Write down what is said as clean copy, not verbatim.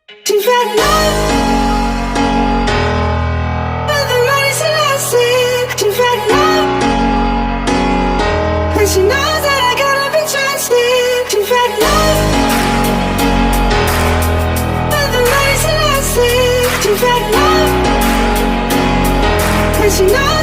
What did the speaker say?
She's had enough of the money's elastic. She's had enough, and she knows that I gotta be trusted. She's had enough of the money's elastic. She's had enough, and she knows.